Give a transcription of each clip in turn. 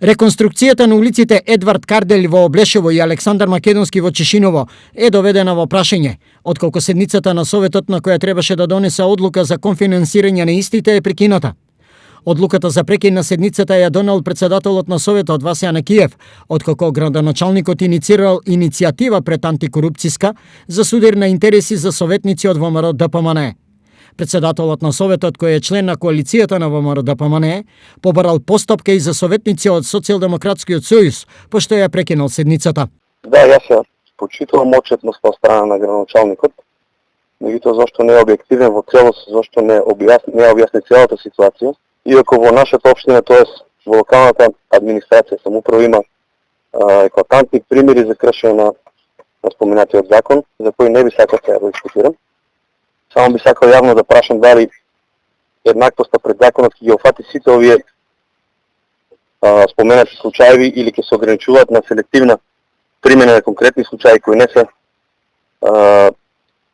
Реконструкцијата на улиците Едвард Карделј во Облешево и Александар Македонски во Чешиново е доведена во прашање, отколку седницата на Советот на која требаше да донесе одлука за конфинансирање на истите е прекината. Одлуката за прекин на седницата ја донел председателот на Советот Васе Анакиев, откако градоначалникот иницирал иницијатива пред антикорупцијска за судир на интереси за советници од ВМРО ДПМНЕ. Председателот на Советот, кој е член на коалицијата на ВМРО ДПМНЕ, побарал постапка и за советници од Социјалдемократскиот сојуз, пошто ја прекинал седницата. Да, јас ја почитувам отчетност од страна на градоначалникот, меѓутоа зашто не е објективен во целост, зашто не објасни целата ситуација. Иако во нашата општина, тоест во локалната администрација, самоуправа има еклатантни примери за кршење на споменатиот закон, за кои не би сакал да го дискутирам. Само би сакал јавно да прашам дали еднаквоста пред законот ќе ги офати сите овие споменати случаи или ќе се ограничуваат на селективна примена на конкретни случаи кои не се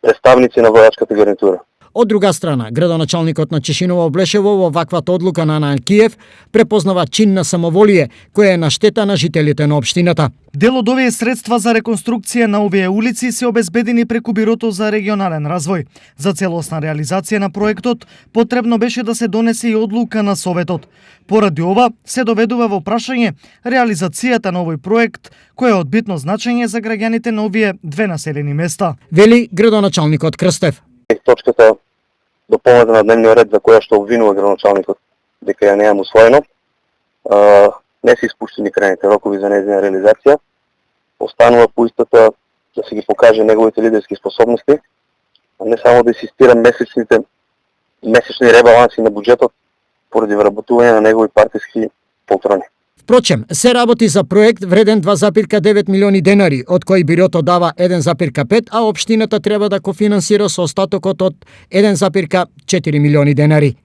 представници на војачката гарнитура. Од друга страна, градоначалникот на Чешиново Облешево во ваквата одлука на Анакиев препознава чин на самоволие која е на штета на жителите на општината. Дел од овие средства за реконструкција на овие улици се обезбедени преку Бирото за регионален развој. За целосна реализација на проектот потребно беше да се донесе и одлука на Советот. Поради ова се доведува во прашање реализацијата на овој проект, кој е од битно значење за граѓаните на овие две населени места. Вели градоначалникот Крстев. Точката дополнета на дневниот ред за која што обвинува градоначалникот дека ја неам усвоено, не се испуштени крајните рокови за нејзина реализација. Останува по истата да се ги покаже неговите лидерски способности, а не само да инсистира месечни ребаланси на буџетот поради вработување на негови партиски полтрони. Впрочем, се работи за проект вреден 2,9 милиони денари, од кои Бирото дава 1,5, а општината треба да кофинансира со остатокот од 1,4 милиони денари.